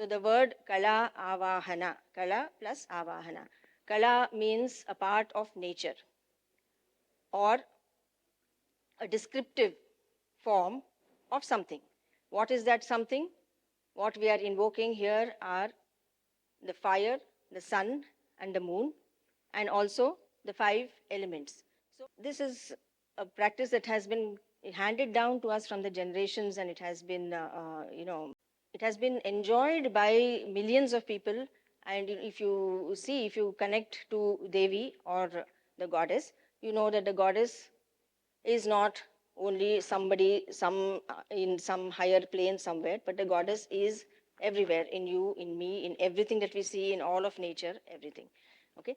So the word Kalavahana, Kala plus Avahana. Kala means a part of nature or a descriptive form of something. What is that something? What we are invoking here are the fire, the sun, and the moon, and also the five elements. So, this is a practice that has been handed down to us from the generations, and it has been, it has been enjoyed by millions of people. And if you see, if you connect to Devi or the goddess, you know that the goddess is not only somebody in some higher plane somewhere, but the goddess is everywhere, in you, in me, in everything that we see, in all of nature, everything. Okay.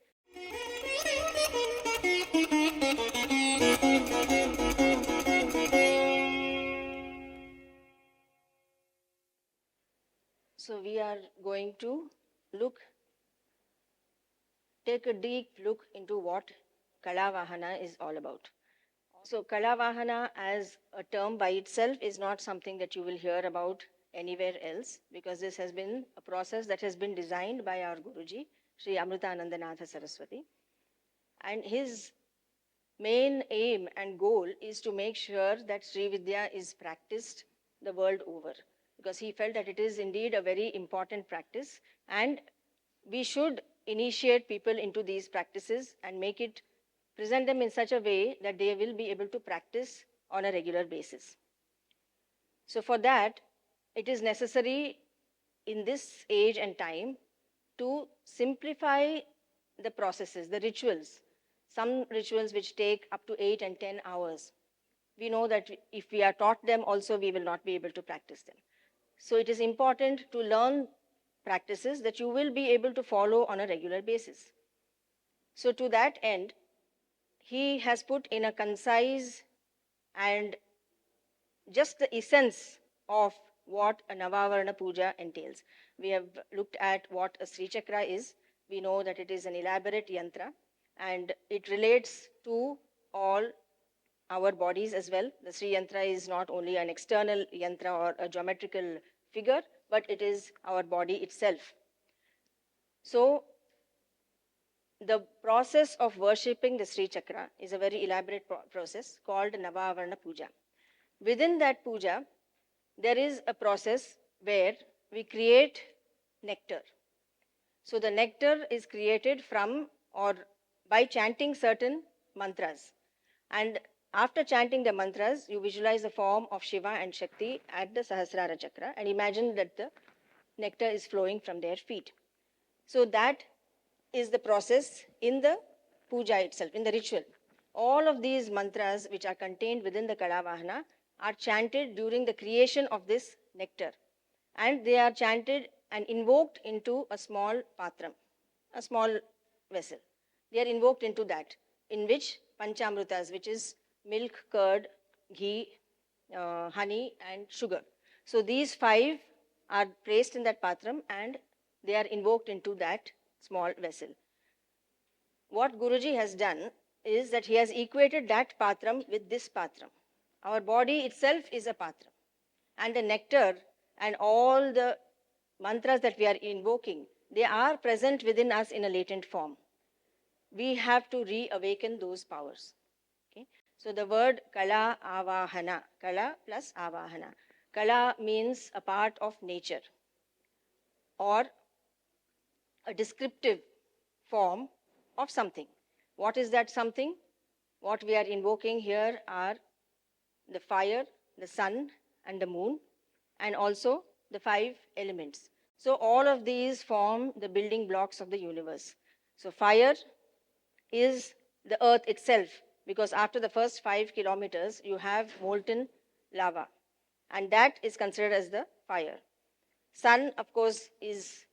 So we are going to take a deep look into what Kalavahana is all about. So, Kalavahana as a term by itself is not something that you will hear about anywhere else, because this has been a process that has been designed by our Guruji, Sri Amrutanandanatha Saraswati. And his main aim and goal is to make sure that Sri Vidya is practiced the world over, because he felt that it is indeed a very important practice, and we should initiate people into these practices and present them in such a way that they will be able to practice on a regular basis. So for that, it is necessary in this age and time to simplify the processes, the rituals. Some rituals which take up to 8 and 10 hours. We know that if we are taught them also, we will not be able to practice them. So it is important to learn practices that you will be able to follow on a regular basis. So to that end, he has put in a concise and just the essence of what a Navavarna Puja entails. We have looked at what a Sri Chakra is. We know that it is an elaborate yantra, and it relates to all our bodies as well. The Sri Yantra is not only an external yantra or a geometrical figure, but it is our body itself. So the process of worshipping the Sri Chakra is a very elaborate process called Navavarna Puja. Within that puja, there is a process where we create nectar. So the nectar is created from or by chanting certain mantras. And after chanting the mantras, you visualize the form of Shiva and Shakti at the Sahasrara Chakra and imagine that the nectar is flowing from their feet. So that is the process in the puja itself, in the ritual. All of these mantras which are contained within the Kalavahana are chanted during the creation of this nectar. And they are chanted and invoked into a small patram, a small vessel. They are invoked into that, in which panchamrutas, which is milk, curd, ghee, honey, and sugar. So these five are placed in that patram and they are invoked into that small vessel. What Guruji has done is that he has equated that patram with this patram. Our body itself is a patram. And the nectar and all the mantras that we are invoking, they are present within us in a latent form. We have to reawaken those powers. Okay? So the word Kala Avahana, Kala plus Avahana. Kala means a part of nature or a descriptive form of something. What is that something? What we are invoking here are the fire, the sun, and the moon, and also the five elements. So all of these form the building blocks of the universe. So fire is the earth itself, because after the first 5 kilometers, you have molten lava, and that is considered as the fire. Sun, of course, is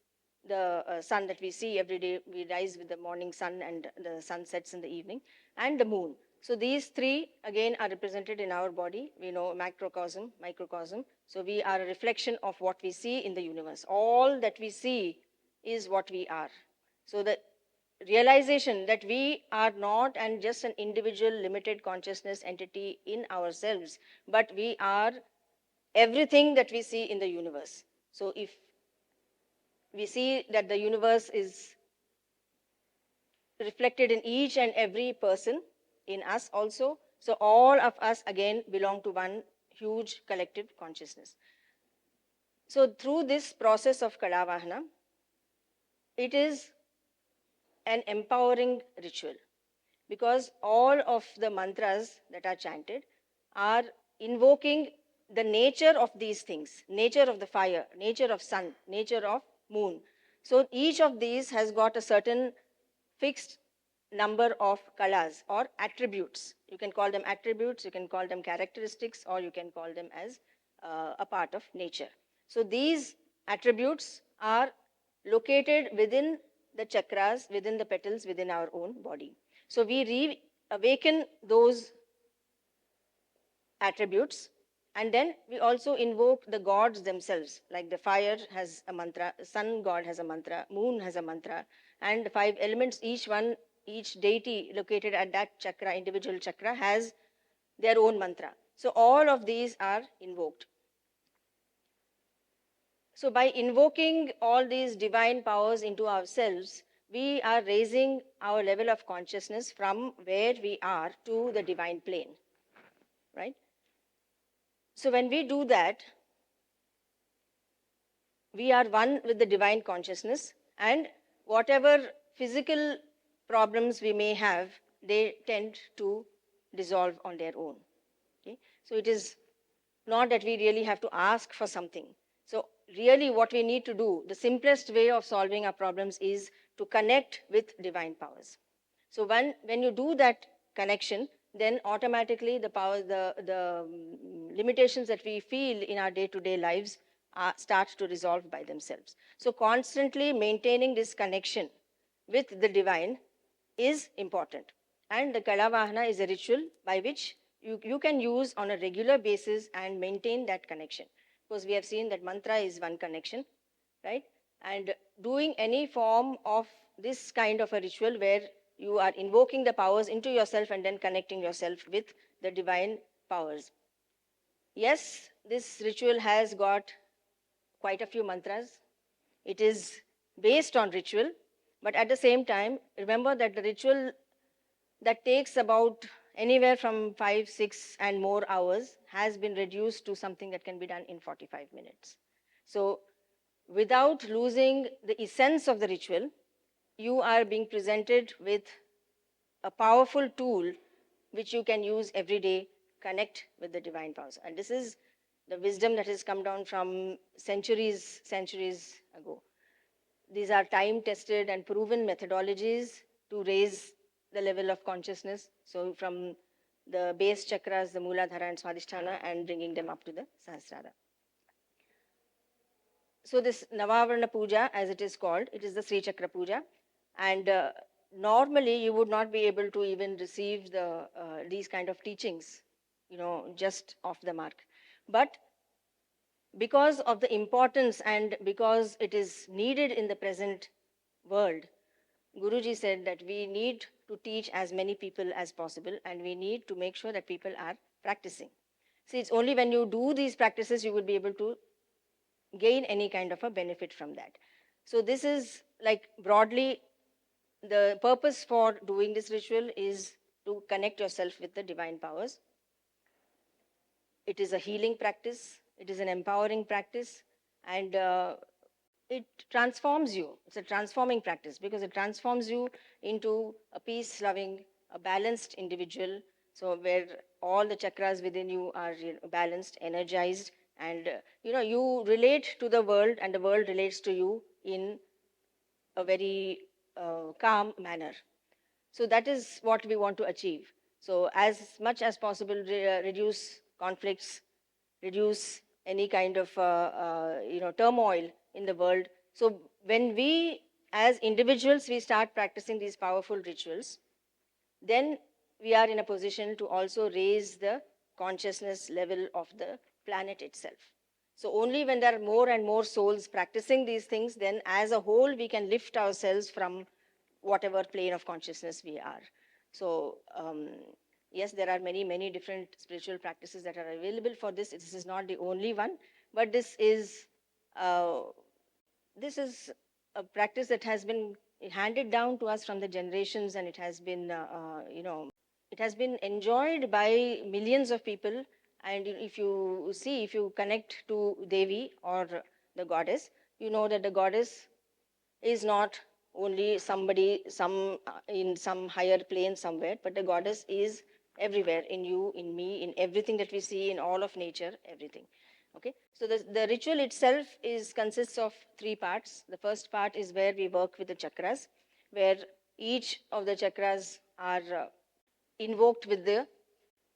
the sun that we see every day. We rise with the morning sun and the sun sets in the evening, and the moon. So these three again are represented in our body. We know macrocosm, microcosm. So we are a reflection of what we see in the universe. All that we see is what we are. So the realization that we are not and just an individual limited consciousness entity in ourselves, but we are everything that we see in the universe. So if we see that the universe is reflected in each and every person, in us also. So all of us again belong to one huge collective consciousness. So through this process of Kalavahana, it is an empowering ritual, because all of the mantras that are chanted are invoking the nature of these things, nature of the fire, nature of sun, nature of moon. So each of these has got a certain fixed number of kalas or attributes. You can call them attributes, you can call them characteristics, or you can call them as a part of nature. So these attributes are located within the chakras, within the petals, within our own body. So we reawaken those attributes, and then we also invoke the gods themselves. Like the fire has a mantra, sun god has a mantra, moon has a mantra, and the five elements, each one, each deity located at that chakra, individual chakra, has their own mantra. So all of these are invoked. So by invoking all these divine powers into ourselves, we are raising our level of consciousness from where we are to the divine plane, right? So when we do that, we are one with the divine consciousness, and whatever physical problems we may have, they tend to dissolve on their own. Okay? So it is not that we really have to ask for something. So really what we need to do, the simplest way of solving our problems is to connect with divine powers. So when you do that connection, then automatically the power, the limitations that we feel in our day-to-day lives start to resolve by themselves. So constantly maintaining this connection with the divine is important. And the Kalavahana is a ritual by which you can use on a regular basis and maintain that connection. Because we have seen that mantra is one connection, right? And doing any form of this kind of a ritual where you are invoking the powers into yourself and then connecting yourself with the divine powers. Yes, this ritual has got quite a few mantras. It is based on ritual, but at the same time, remember that the ritual that takes about anywhere from 5, 6, and more hours has been reduced to something that can be done in 45 minutes. So, without losing the essence of the ritual, you are being presented with a powerful tool which you can use every day, connect with the divine powers. And this is the wisdom that has come down from centuries ago. These are time tested and proven methodologies to raise the level of consciousness. So, from the base chakras, the Mooladhara and Swadhisthana, and bringing them up to the Sahasrara. So, this Navavarna Puja, as it is called, it is the Sri Chakra Puja. And normally, you would not be able to even receive these kind of teachings, just off the mark. But because of the importance and because it is needed in the present world, Guruji said that we need to teach as many people as possible, and we need to make sure that people are practicing. See, it's only when you do these practices you will be able to gain any kind of a benefit from that. So this is like broadly the purpose for doing this ritual is to connect yourself with the divine powers. It is a healing practice, it is an empowering practice, and it transforms you. It's a transforming practice because it transforms you into a peace-loving, a balanced individual. So where all the chakras within you are balanced, energized, and you relate to the world, and the world relates to you in a very calm manner. So that is what we want to achieve. So as much as possible, reduce conflicts, reduce any kind of turmoil in the world. So when we as individuals we start practicing these powerful rituals, then we are in a position to also raise the consciousness level of the planet itself. So only when there are more and more souls practicing these things, then as a whole we can lift ourselves from whatever plane of consciousness we are. So yes, there are many different spiritual practices that are available for this. This is not the only one, but this is this is a practice that has been handed down to us from the generations, and it has been, it has been enjoyed by millions of people. And if you see, if you connect to Devi or the goddess, you know that the goddess is not only somebody, in some higher plane somewhere, but the goddess is everywhere, in you, in me, in everything that we see, in all of nature, everything. Okay, so the ritual itself is consists of three parts. The first part is where we work with the chakras, where each of the chakras are invoked with the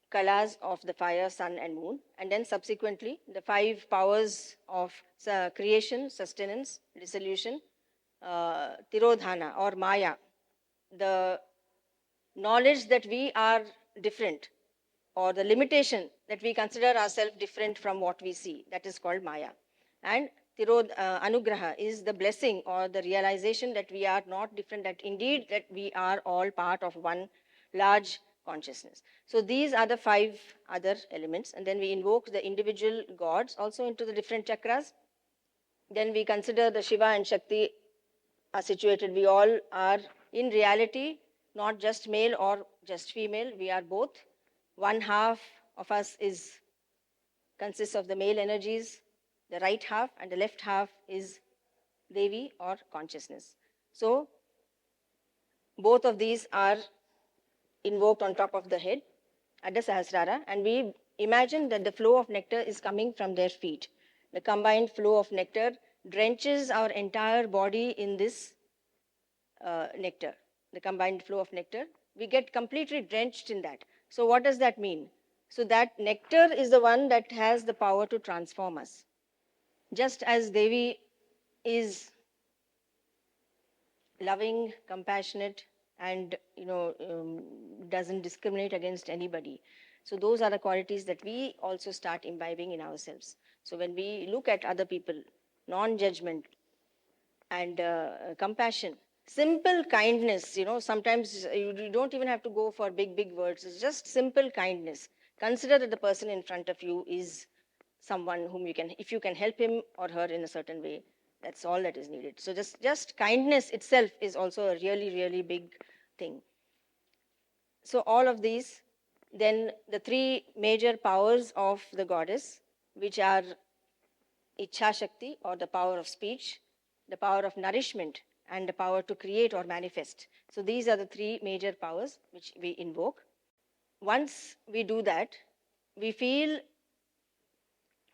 kalas of the fire, sun, and moon. And then subsequently, the five powers of creation, sustenance, dissolution, tirodhana or maya, the knowledge that we are different, or the limitation that we consider ourselves different from what we see, that is called maya. And anugraha is the blessing or the realization that we are not different, that indeed that we are all part of one large consciousness. So these are the five other elements. And then we invoke the individual gods also into the different chakras. Then we consider the Shiva and Shakti are situated. We all are in reality not just male or just female. We are both. One half of us is consists of the male energies, the right half, and the left half is Devi or consciousness. So both of these are invoked on top of the head at the Sahasrara, and we imagine that the flow of nectar is coming from their feet. The combined flow of nectar drenches our entire body in this nectar, the combined flow of nectar. We get completely drenched in that. So, what does that mean? So, that nectar is the one that has the power to transform us. Just as Devi is loving, compassionate, and doesn't discriminate against anybody. So those are the qualities that we also start imbibing in ourselves. So when we look at other people, non-judgment and compassion, simple kindness, sometimes you don't even have to go for big words. It's just simple kindness. Consider that the person in front of you is someone whom if you can help him or her in a certain way, that's all that is needed. So just kindness itself is also a really big thing. So all of these, then the three major powers of the goddess, which are Ichha Shakti or the power of speech, the power of nourishment, and the power to create or manifest. So these are the three major powers which we invoke. Once we do that, we feel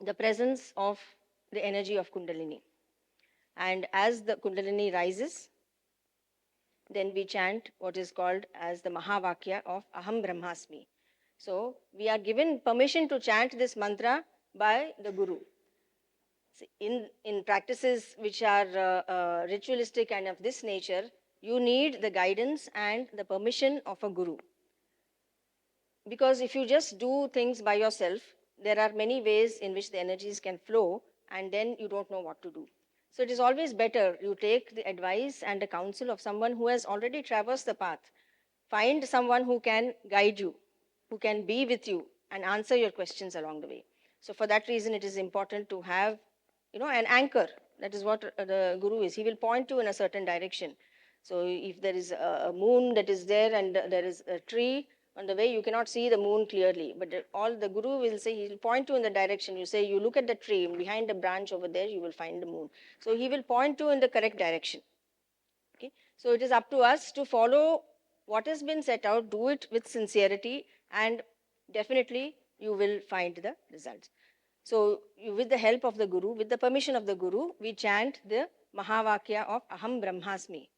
the presence of the energy of Kundalini. And as the Kundalini rises, then we chant what is called as the Mahavakya of Aham Brahmasmi. So we are given permission to chant this mantra by the Guru. In practices which are ritualistic and of this nature, you need the guidance and the permission of a Guru. Because if you just do things by yourself, there are many ways in which the energies can flow, and then you don't know what to do. So it is always better you take the advice and the counsel of someone who has already traversed the path. Find someone who can guide you, who can be with you and answer your questions along the way. So for that reason, it is important to have, an anchor. That is what the Guru is. He will point you in a certain direction. So if there is a moon that is there and there is a tree on the way, you cannot see the moon clearly. But all the Guru will say, he will point you in the direction. You say, you look at the tree, behind the branch over there, you will find the moon. So he will point you in the correct direction. Okay? So it is up to us to follow what has been set out, do it with sincerity, and definitely you will find the results. So with the help of the Guru, with the permission of the Guru, we chant the Mahavakya of Aham Brahmasmi.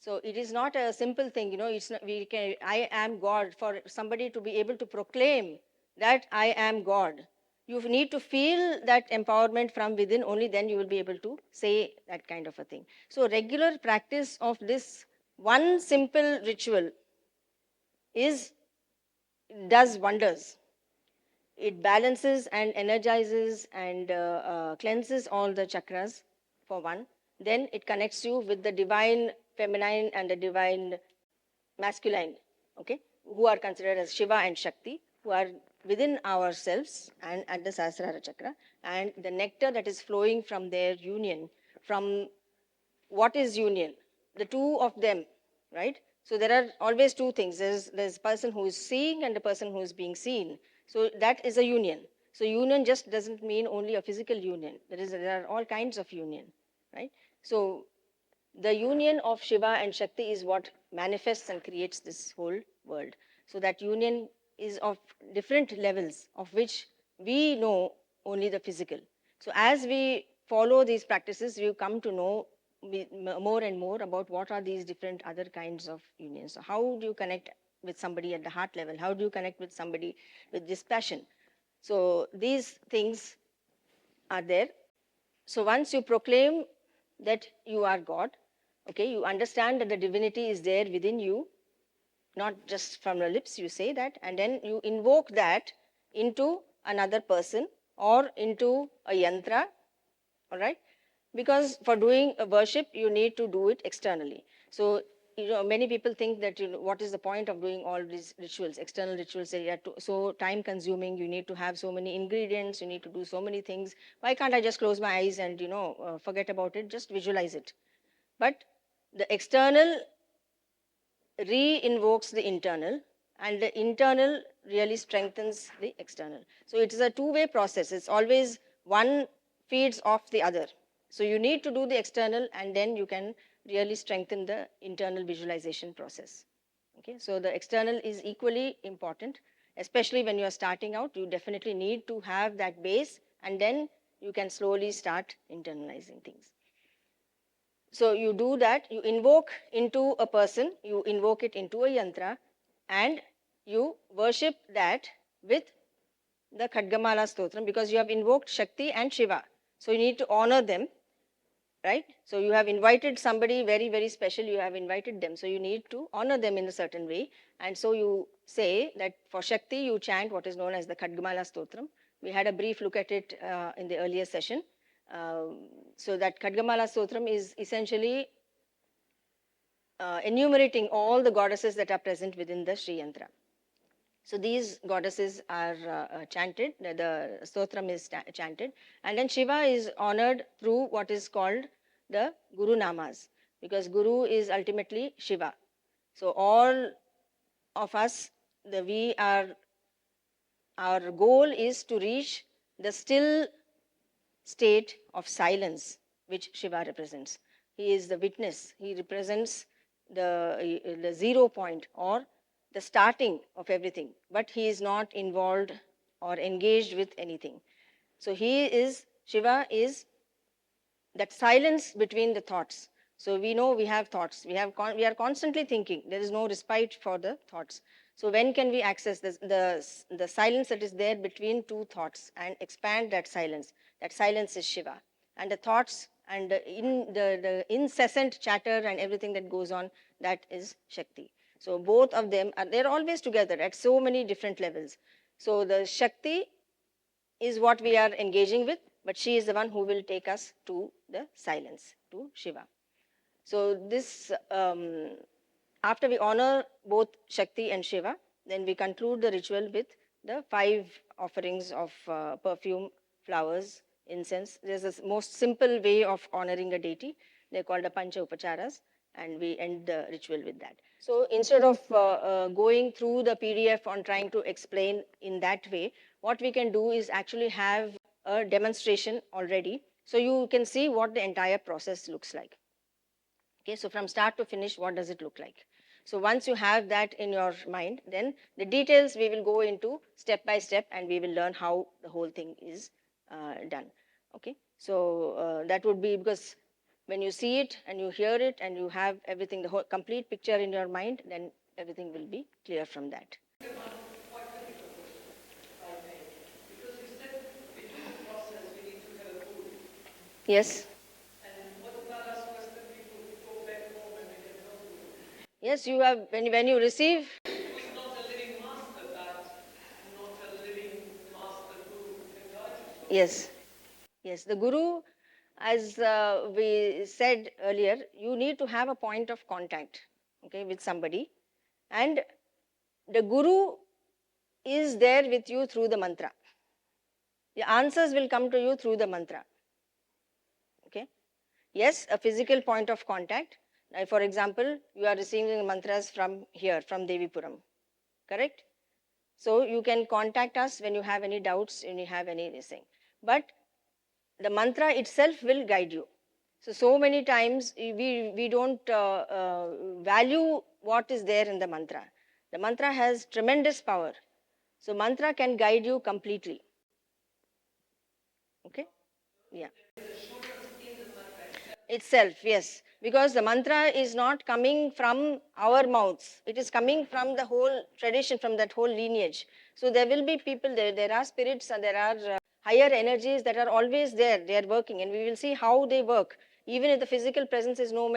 So it is not a simple thing, it's not, I am God. For somebody to be able to proclaim that I am God, you need to feel that empowerment from within. Only then you will be able to say that kind of a thing. So regular practice of this one simple ritual does wonders. It balances and energizes and cleanses all the chakras, for one. Then it connects you with the divine feminine and the divine masculine, okay, who are considered as Shiva and Shakti, who are within ourselves and at the Sahasrara chakra. And the nectar that is flowing from their union, from what is union? The two of them, right? So there are always two things. There's a person who is seeing and a person who is being seen. So that is a union. So union just doesn't mean only a physical union. There are all kinds of union, right? So the union of Shiva and Shakti is what manifests and creates this whole world. So that union is of different levels, of which we know only the physical. So as we follow these practices, we come to know more and more about what are these different other kinds of unions. So how do you connect with somebody at the heart level? How do you connect with somebody with this passion? So these things are there. So once you proclaim that you are God, okay, you understand that the divinity is there within you, not just from the lips, you say that, and then you invoke that into another person or into a yantra, all right? Because for doing a worship, you need to do it externally. So, many people think that, what is the point of doing all these rituals, external rituals? They are so time consuming. You need to have so many ingredients. You need to do so many things. Why can't I just close my eyes and, forget about it? Just visualize it. But the external re-invokes the internal, and the internal really strengthens the external. So it is a two-way process. It's always one feeds off the other. So you need to do the external, and then you can really strengthen the internal visualization process. Okay, so the external is equally important, especially when you are starting out. You definitely need to have that base, and then you can slowly start internalizing things. So you do that, you invoke into a person, you invoke it into a yantra, and you worship that with the Khadgamala Stotram, because you have invoked Shakti and Shiva. So you need to honor them, right? So you have invited somebody very, very special, you have invited them. So you need to honor them in a certain way. And so you say that for Shakti, you chant what is known as the Khadgamala Stotram. We had a brief look at it in the earlier session. So that Khadgamala Stotram is essentially enumerating all the goddesses that are present within the Sri Yantra. So these goddesses are chanted, the stotram is chanted, and then Shiva is honored through what is called the Guru Namas, because Guru is ultimately Shiva. So all of us, our goal is to reach the still state of silence which Shiva represents. He is the witness. He represents the 0 point or the starting of everything, but he is not involved or engaged with anything. So Shiva is that silence between the thoughts. So we know we have thoughts. We are constantly thinking. There is no respite for the thoughts. So when can we access the silence that is there between two thoughts and expand that silence? That silence is Shiva. And the thoughts and the incessant chatter and everything that goes on, that is Shakti. So both of them they're always together at so many different levels. So the Shakti is what we are engaging with, but she is the one who will take us to the silence, to Shiva. So this, after we honor both Shakti and Shiva, then we conclude the ritual with the 5 offerings of perfume, flowers, incense. There's a most simple way of honoring a deity. They're called the Pancha Upacharas, and we end the ritual with that. So instead of going through the PDF on trying to explain in that way, what we can do is actually have a demonstration already, so you can see what the entire process looks like. Okay, so from start to finish, what does it look like? So once you have that in your mind, then the details we will go into step by step, and we will learn how the whole thing is done. Okay, so that would be, because when you see it and you hear it and you have everything, the whole complete picture in your mind, then everything will be clear from that. Yes. Yes, you have, when you receive. It's not a living master, but not a living master who can guide you. Yes. Yes, the Guru, as we said earlier, you need to have a point of contact, okay, with somebody. And the Guru is there with you through the mantra. The answers will come to you through the mantra. Okay. Yes, a physical point of contact. For example, you are receiving mantras from here, from Devipuram, correct? So you can contact us when you have any doubts, when you have any this thing. But the mantra itself will guide you. So many times we don't value what is there in the mantra. The mantra has tremendous power. So mantra can guide you completely. Okay? Yeah. Itself, yes. Because the mantra is not coming from our mouths. It is coming from the whole tradition, from that whole lineage. So there will be people there. There are spirits and there are higher energies that are always there. They are working, and we will see how they work. Even if the physical presence is no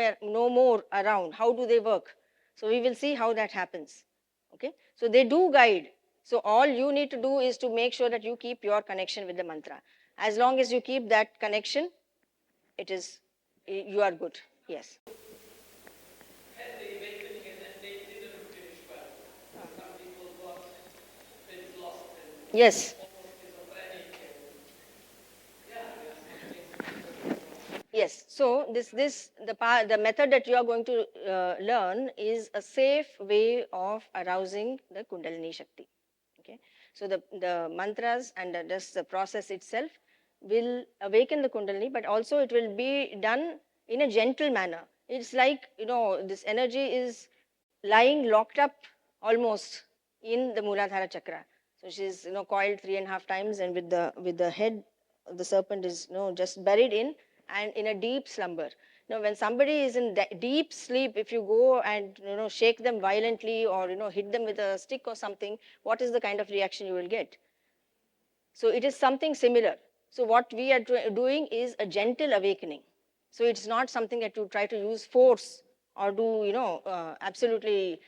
more around, how do they work? So we will see how that happens. Okay. So they do guide. So all you need to do is to make sure that you keep your connection with the mantra. As long as you keep that connection, it is, you are good. Yes. Had the awakening and then they didn't finish well. Some people got a bit lost and Yes. almost schizophrenic and yeah, there are some things. Yes. So the method that you are going to learn is a safe way of arousing the Kundalini Shakti. Okay. So the mantras and just the process itself will awaken the Kundalini, but also it will be done in a gentle manner. It's like, this energy is lying locked up almost in the Muladhara chakra. So she's, coiled 3.5 times, and with the head of the serpent is, just buried in, and in a deep slumber. When somebody is in deep sleep, if you go and shake them violently, or hit them with a stick or something, what is the kind of reaction you will get? So it is something similar. So what we are doing is a gentle awakening. So it's not something that you try to use force or do, absolutely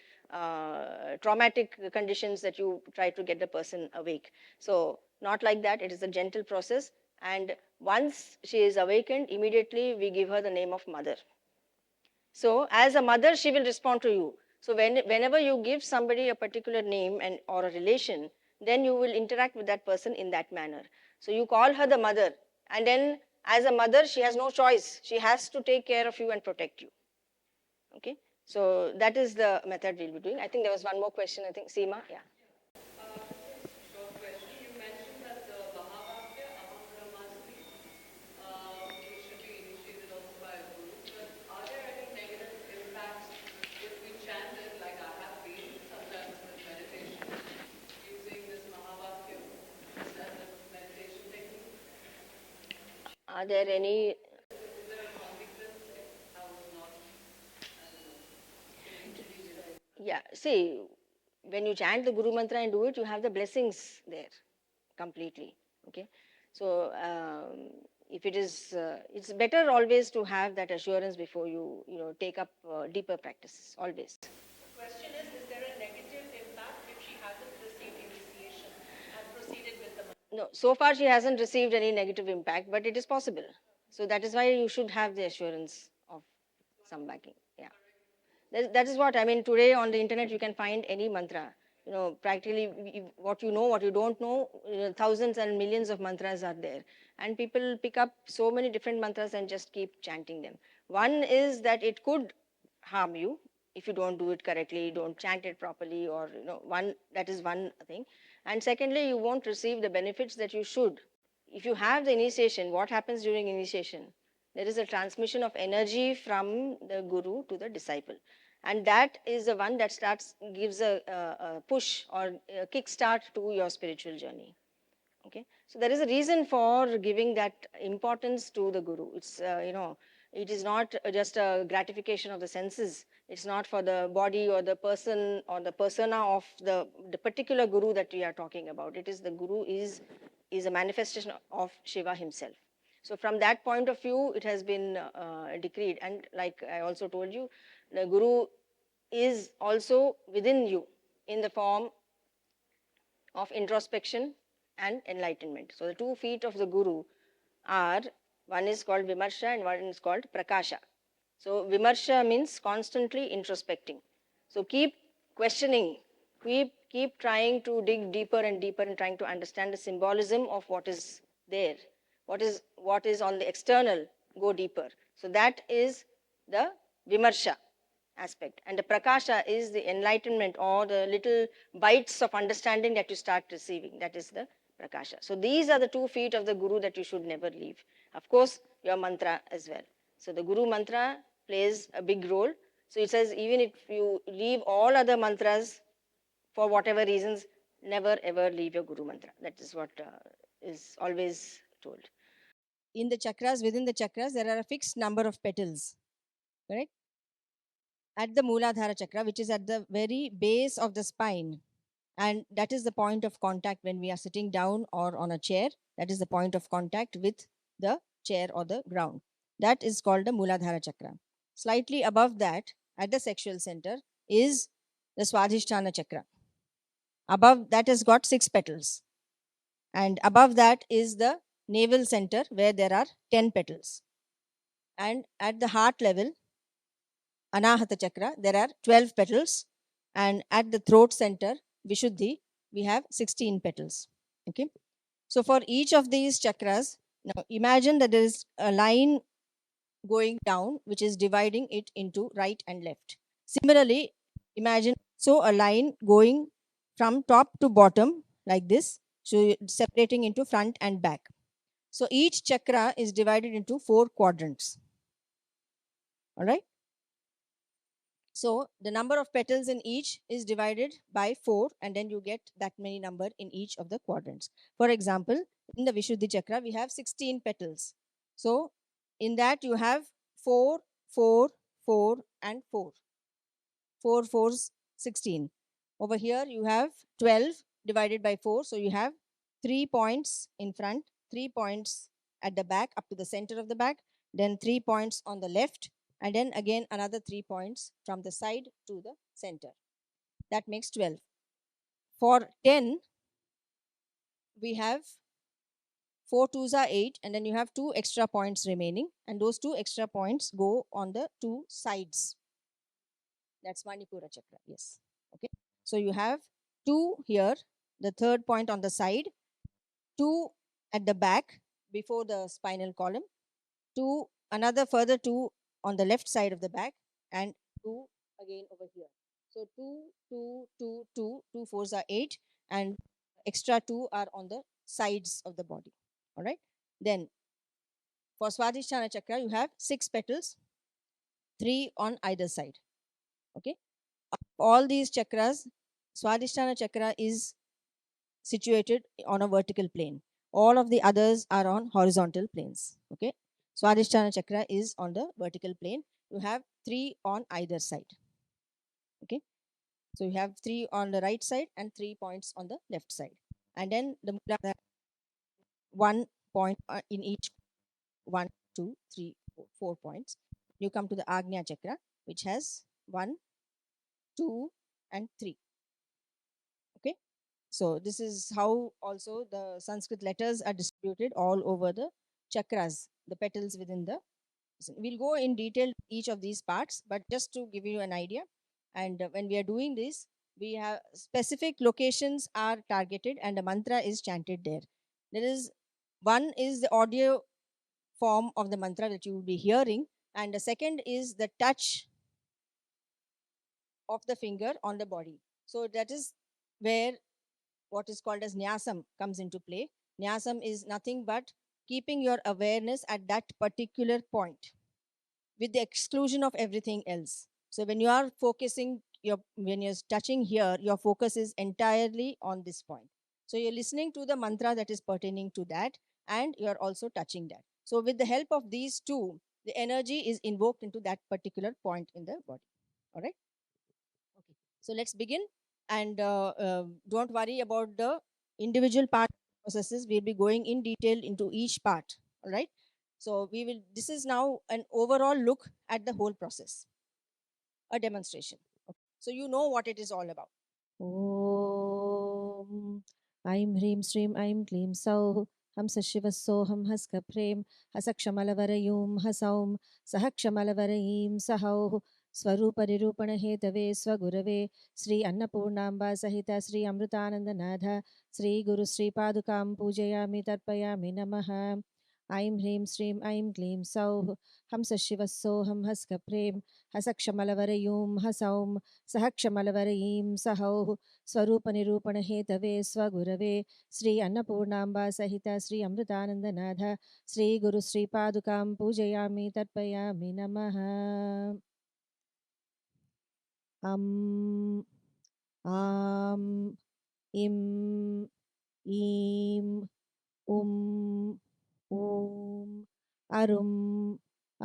traumatic conditions that you try to get the person awake. So not like that. It is a gentle process. And once she is awakened, immediately we give her the name of mother. So as a mother, she will respond to you. So whenever you give somebody a particular name and or a relation, then you will interact with that person in that manner. So you call her the mother, and then as a mother, she has no choice. She has to take care of you and protect you. Okay. So that is the method we'll be doing. I think there was one more question. I think Seema, yeah. Short question. You mentioned that the Mahavakya Amagramasmi, which should be initiated also by a guru, but are there any negative impacts if we chant it like I have been sometimes with meditation, using this Mahavakya as a meditation technique? Are there any? Is there a consequence if I was not, I don't know, intelligent? Yeah. See, when you chant the Guru mantra and do it, you have the blessings there completely. Okay. So if it is, it's better always to have that assurance before you take up deeper practices. Always. The question is there a negative impact if she hasn't received initiation and proceeded with the mantra? No, so far she hasn't received any negative impact, but it is possible. So that is why you should have the assurance of some backing. Yeah. That is what I mean. Today on the internet, you can find any mantra. Practically what you know, what you don't know, thousands and millions of mantras are there. And people pick up so many different mantras and just keep chanting them. One is that it could harm you if you don't do it correctly, don't chant it properly, or, that is one thing. And secondly, you won't receive the benefits that you should. If you have the initiation, what happens during initiation? There is a transmission of energy from the guru to the disciple, and that is the one that gives a push or a kickstart to your spiritual journey. Okay, so there is a reason for giving that importance to the guru. It's it is not just a gratification of the senses. It's not for the body or the person or the persona of the particular guru that we are talking about. It is the guru is a manifestation of Shiva himself. So from that point of view, it has been decreed. And like I also told you, the guru is also within you in the form of introspection and enlightenment. So the 2 feet of the guru are, one is called Vimarsha and one is called Prakasha. So Vimarsha means constantly introspecting. So keep questioning, keep trying to dig deeper and deeper and trying to understand the symbolism of what is there. What is on the external, go deeper. So that is the vimarsha aspect. And the prakasha is the enlightenment or the little bites of understanding that you start receiving. That is the prakasha. So these are the 2 feet of the guru that you should never leave. Of course, your mantra as well. So the guru mantra plays a big role. So it says even if you leave all other mantras for whatever reasons, never ever leave your guru mantra. That is what is always told. In the chakras, within the chakras, there are a fixed number of petals, correct? At the Mooladhara chakra, which is at the very base of the spine, and that is the point of contact when we are sitting down or on a chair. That is the point of contact with the chair or the ground. That is called the Mooladhara chakra. Slightly above that, at the sexual center, is the Swadhisthana chakra. Above that has got 6 petals. And above that is the navel center where there are 10 petals. And at the heart level, Anahata chakra, there are 12 petals. And at the throat center, Vishuddhi, we have 16 petals. Okay. So for each of these chakras, now imagine that there is a line going down which is dividing it into right and left. Similarly, imagine so a line going from top to bottom like this, so separating into front and back. So each chakra is divided into 4 quadrants. All right. So the number of petals in each is divided by 4, and then you get that many number in each of the quadrants. For example, in the Vishuddhi chakra, we have 16 petals. So in that you have 4, 4, 4, and 4. 4 fours, 16. Over here you have 12 divided by 4. So you have 3 points in front, 3 points at the back up to the center of the back, then 3 points on the left, and then again another 3 points from the side to the center. That makes 12. For 10, we have 4 twos are 8, and then you have 2 extra points remaining, and those 2 extra points go on the 2 sides. That's Manipura chakra. Yes. Okay. So you have 2 here, the third point on the side, 2 at the back before the spinal column, 2, another further 2 on the left side of the back, and 2 again over here. So 2, 2, 2, 2, 2 fours are 8, and extra 2 are on the sides of the body. All right. Then for Swadhisthana chakra, you have 6 petals, 3 on either side. Okay. All these chakras, Swadhisthana chakra is situated on a vertical plane. All of the others are on horizontal planes. Okay. Swadhisthana chakra is on the vertical plane. You have 3 on either side. Okay. So you have 3 on the right side and 3 points on the left side. And then the 1 point in each 1, 2, 3, 4 points. You come to the Agnya chakra, which has 1, 2, and 3. Okay. So this is how also the Sanskrit letters are distributed all over the chakras, the petals within the. We'll go in detail each of these parts, but just to give you an idea. And when we are doing this, we have specific locations are targeted and a mantra is chanted there. There is one is the audio form of the mantra that you will be hearing, and the second is the touch of the finger on the body. So that is where what is called as nyasam comes into play. Nyasam is nothing but keeping your awareness at that particular point with the exclusion of everything else. So when you are focusing, when you're touching here, your focus is entirely on this point. So you're listening to the mantra that is pertaining to that, and you're also touching that. So with the help of these two, the energy is invoked into that particular point in the body. All right. Okay. So let's begin. And don't worry about the individual part processes. We'll be going in detail into each part. All right. So we will. This is now an overall look at the whole process, a demonstration. Okay. So you know what it is all about. Om Aim Hrim Shrim Aim Klim Sau Hamsa Shiva Soham Haska Prem Hasakshamalavarayum Hasaum Sahakshamalavarayim Sahau Swaruparirupana Hetave Swagurave Sri Annapurnamba Sahita Sri Amrutananda Nadha Sri Guru Sri Padukam Pujayami Tarpayami Namaha ऐं ह्रीं श्रीं ऐं क्लीं सौः हंसशिवः सोऽहं हस्कप्रें हसक्षमलवरयूं हसौं सह क्षमलवरयीं सहौः स्वरूपनिरूपणहेतवे स्वगुरवे श्री अन्नपूर्णाम्बा सहित श्री अमृतानन्दनाथ श्रीगुरुश्रीपादुकां पूजयामि तर्पयामि नमः अं आं इं ईं उं ॐ अरुं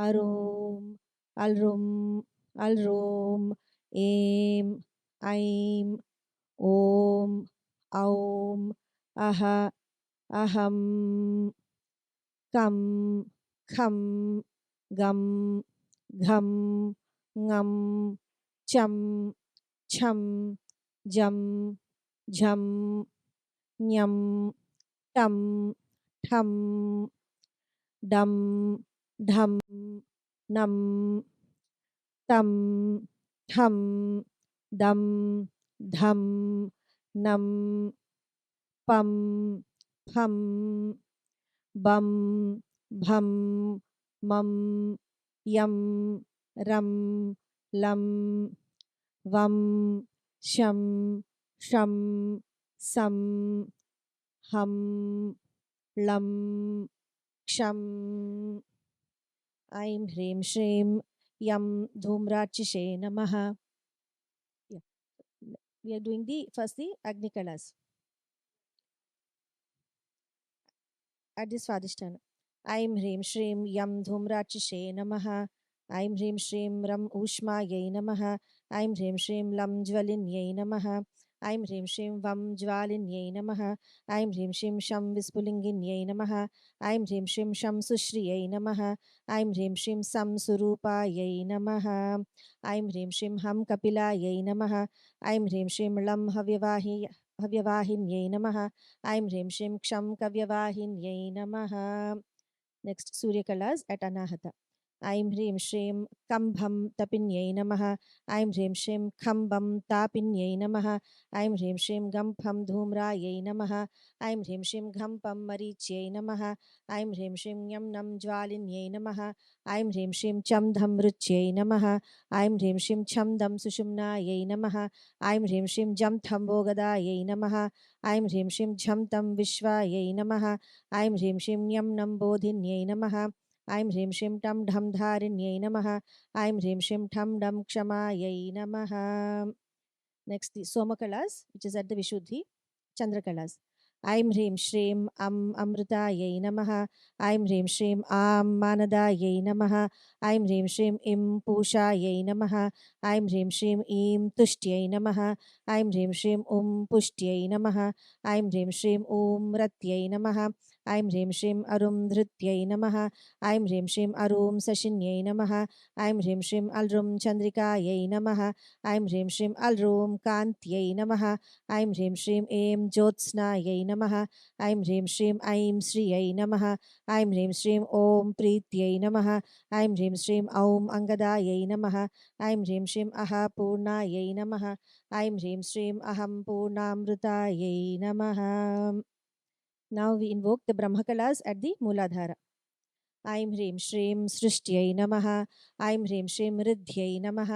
अरों अल्रुं अल्रों ऐं ऐं ॐ औं अह अहं कं खं गं घं ङं चं छं जं झं ञं टं ठं डं ढं नं तं ठं दं धं नं पं फं बं भं मं यं रं लं वं शं शं सं हं लं क्षं ऐं ह्रीं श्रीं यं धूम्राक्षिषे नमः. Yeah. We are doing the Agni Kalas at this Swadhisthana. ऐं ह्रीं श्रीं यं धूम्राक्षिषे नमः. ऐं ह्रीं श्रीं रं ऊष्मायै नमः. ऐं ह्रीं श्रीं लं ज्वलिन्यै नमः. ऐं ह्रीं श्रीं वं ज्वालिन्यै नमः. ऐं ह्रीं श्रीं शं विस्फुलिङ्गिन्यै नमः. ऐं ह्रीं श्रीं शं सुश्रियै नमः. ऐं ह्रीं श्रीं सं सुरूपायै नमः. ऐं ह्रीं श्रीं हं कपिलायै नमः. ऐं ह्रीं श्रीं लं हव्यवाहिन्यै नमः. ऐं ह्रीं श्रीं क्षं कव्यवाहिन्यै नमः. Next Surya Kalas at Anahata. Aim Hrim Shrim Kambham Tapinyai Namaha. Aim Hrim Shrim Kambam Tapinyai Namaha. Aim Hrim Shrim Gampam Dhumrayai Namaha. Aim Hrim Shrim Gampam Marichyai Namaha. Aim Hrim Shrim Yam Nam Jwalinyai Namaha. Aim Hrim Shrim Chamdham Ruchyai Namaha. Aim Hrim Shrim Chamdam Sushumnayai Namaha. Aim Hrim Shrim Jamtham Bogadayai Namaha. Aim Hrim Shrim Jhamtam Vishwayai Namaha. ऐं ह्रीं श्रीं यं नं बोधिन्यै नमः. ऐं ह्रीं श्रीं टं ढं धारिण्यै नमः. ऐं ह्रीं श्रीं ठं डं क्षमायै नमः. Next, the Somakalas, which is at the Vishuddhi, Chandrakalas. Aim Hrim Shrim Amrutayai Namaha. Aim Hrim Shrim Manadayai Namaha. Aim Hrim Shrim Im Pushayai Namaha. Aim Hrim Shrim Im Tushyai Namaha. Aim Hrim Shrim Pushtyai Namaha. Aim Hrim Shrim Ratyai Namaha. Aim Hrim Shrim Arum Dhrityai Namaha. Aim Hrim Shrim Arum Sashinyai Namaha. Aim Hrim Shrim Alrum Chandrikayai Namaha. ऐं ह्रीं श्रीं अल्रूं कान्त्यै नमः. ऐं ह्रीं श्रीं ऐं ज्योत्स्नायै नमः. ऐं ह्रीं श्रीं ऐं श्रियै नमः. ऐं ह्रीं श्रीं ॐ प्रीत्यै नमः. ऐं ह्रीं श्रीं औं अङ्गदायै नमः. ऐं ह्रीं श्रीं अह पूर्णायै नमः. ऐं ह्रीं श्रीं अहं पूर्णामृतायै नमः. Now we invoke the Brahmakalas at the Mooladhara. ऐं ह्रीं श्रीं सृष्ट्यै नमः. ऐं ह्रीं श्रीं ऋद्ध्यै नमः.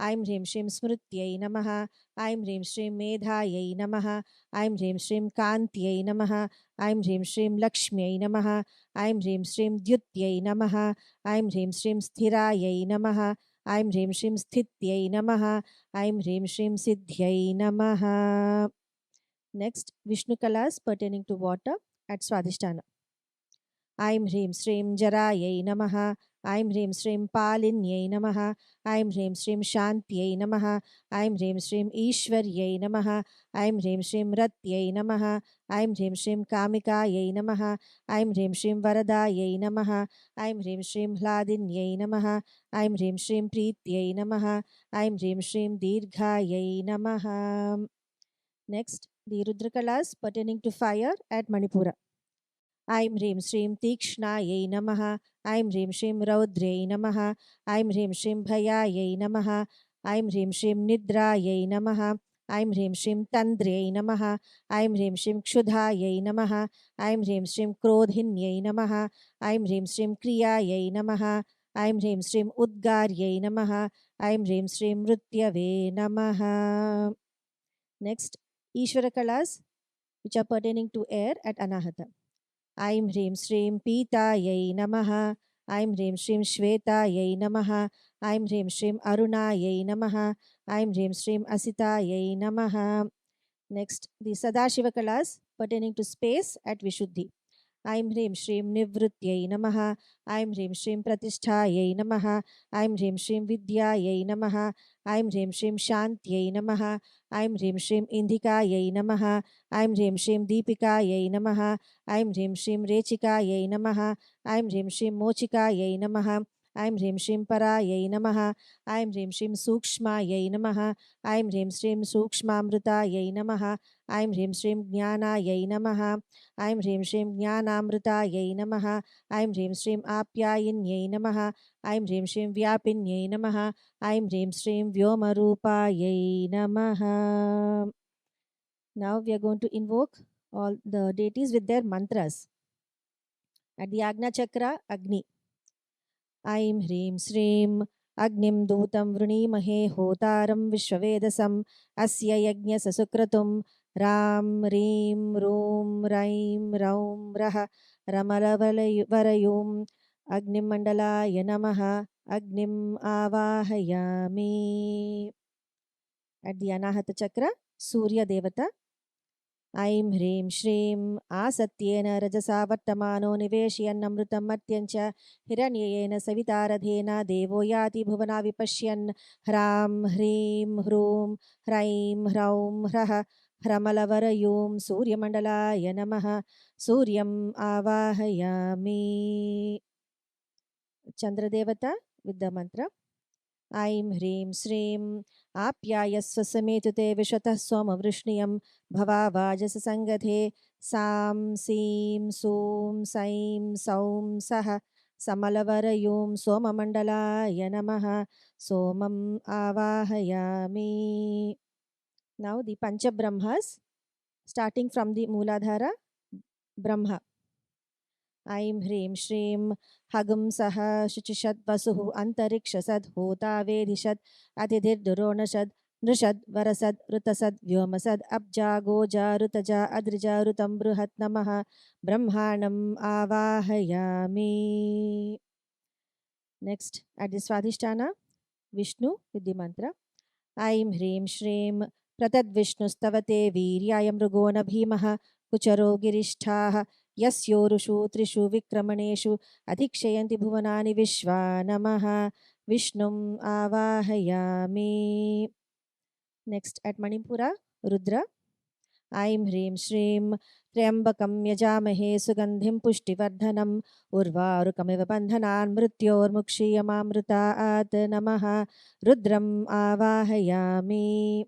ऐं ह्रीं श्रीं स्मृत्यै नमः. ऐं ह्रीं श्रीं मेधायै नमः. ऐं ह्रीं श्रीं कान्त्यै नमः. ऐं ह्रीं श्रीं लक्ष्म्यै नमः. ऐं ह्रीं श्रीं द्युत्यै नमः. ऐं ह्रीं श्रीं स्थिरायै नमः. ऐं ह्रीं श्रीं स्थित्यै नमः. ऐं ह्रीं श्रीं सिद्ध्यै नमः. Next, Vishnu Kalas pertaining to water at Swadhisthana. ऐं ह्रीं श्रीं जरायै नमः. ऐं ह्रीं श्रीं पालिन्यै नमः. ऐं ह्रीं श्रीं शान्त्यै नमः. ऐं ह्रीं श्रीं ईश्वर्यै नमः. ऐं ह्रीं श्रीं रत्यै नमः. ऐं ह्रीं श्रीं कामिकायै नमः. ऐं ह्रीं श्रीं वरदायै नमः. ऐं ह्रीं श्रीं ह्लादिन्यै नमः. ऐं ह्रीं श्रीं प्रीत्यै नमः. ऐं ह्रीं श्रीं दीर्घायै नमः. Next, the Rudrakalas pertaining to fire at Manipura. ऐं ह्रीं श्रीं तीक्ष्णायै नमः. ऐं ह्रीं श्रीं रौद्र्यै नमः. ऐं ह्रीं श्रीं भयायै नमः. ऐं ह्रीं श्रीं निद्रायै नमः. ऐं ह्रीं श्रीं तन्द्र्यै नमः ऐं ह्रीं श्रीं क्षुधायै नमः ऐं ह्रीं श्रीं क्रोधिन्यै नमः ऐं ह्रीं श्रीं क्रियायै नमः ऐं ह्रीं श्रीं उद्गार्यै नमः ऐं ह्रीं श्रीं मृत्यवे नमः. Next, Ishvara Kalas, which are pertaining to air at Anahata. ऐं ह्रीं श्रीं पीतायै नमः ऐं ह्रीं श्रीं श्वेतायै नमः ऐं ह्रीं श्रीं अरुणायै नमः ऐं ह्रीं श्रीं असितायै नमः. Next, the Sadashiva Kalas pertaining to space at Vishuddhi. ऐं ह्रीं श्रीं निवृत्त्यै नमः ऐं ह्रीं श्रीं प्रतिष्ठायै नमः ऐं ह्रीं श्रीं विद्यायै नमः ऐं ह्रीं श्रीं शान्त्यै नमः ऐं ह्रीं श्रीं इन्धिकायै नमः ऐं ह्रीं श्रीं दीपिकायै नमः ऐं ह्रीं श्रीं रेचिकायै नमः ऐं ह्रीं श्रीं मोचिकायै नमः ऐं ह्रीं श्रीं परायै नमः ऐं ह्रीं श्रीं सूक्ष्मायै नमः ऐं ह्रीं श्रीं सूक्ष्मामृतायै नमः ऐं ह्रीं श्रीं ज्ञानायै नमः ऐं ह्रीं श्रीं ज्ञानामृतायै नमः ऐं ह्रीं श्रीं आप्यायिन्यै नमः ऐं ह्रीं श्रीं व्यापिन्यै नमः ऐं ह्रीं श्रीं व्योमरूपायै नमः. Now we are going to invoke all the deities with their mantras. At the Agna Chakra, Agni. ऐं ह्रीं श्रीं अग्निं दूतं वृणीमहे होतारं विश्ववेदसम् अस्य यज्ञस्य सुक्रतुं रां ह्रीं रूं रैं रौं रः रमलवरयूं अग्निमण्डलाय नमः अग्निम् आवाहयामि. At the Anahata Chakra, Surya Devata. ऐं ह्रीं श्रीं आसत्येन रजसा वर्तमानो निवेशयन्नमृतं मर्त्यञ्च हिरण्ययेन सवितारथेन देवो याति भुवना विपश्यन् ह्रां ह्रीं ह्रूं ह्रैं ह्रौं ह्रः ह्रमलवरयूं सूर्यमण्डलाय नमः सूर्यम् आवाहयामि. Chandradevata with the mantra. ऐं ह्रीं श्रीं आप्यायस्व समेतु ते विश्वतः सोमवृष्णियं भवावाजससङ्गते सां सीं सूं सैं सौं सः समलवरयूं सोममण्डलाय नमः सोमम् आवाहयामि. Now the Pancha Brahmas, starting from the Mooladhara Brahma. ऐं ह्रीं श्रीं हगुंसः शुचिषद् वसुः अन्तरिक्षसद् होता वेधिषद् अतिथिर्दुरोणषद् नृषद् वरसद् ऋतसद् व्योमसद् अब्जा गोजा ऋतजा अद्रिजा ऋतं बृहत् नमः ब्रह्माणम् आवाहयामि. Next, at the Swadhisthana, Vishnu with the mantra. ऐं ह्रीं श्रीं प्रतद्विष्णुस्तवते वीर्याय मृगो न भीमः कुचरो गिरिष्ठाः यस्योरुषु त्रिषु विक्रमणेषु अधिक्षयन्ति भुवनानि विश्वा नमः विष्णुम् आवाहयामि. Next, at Manipura, Rudra. ऐं ह्रीं श्रीं त्र्यम्बकं यजामहे सुगन्धिं पुष्टिवर्धनम् उर्वारुकमिव बन्धनान् मृत्योर्मुक्षीयमामृतात् नमः रुद्रम् आवाहयामि.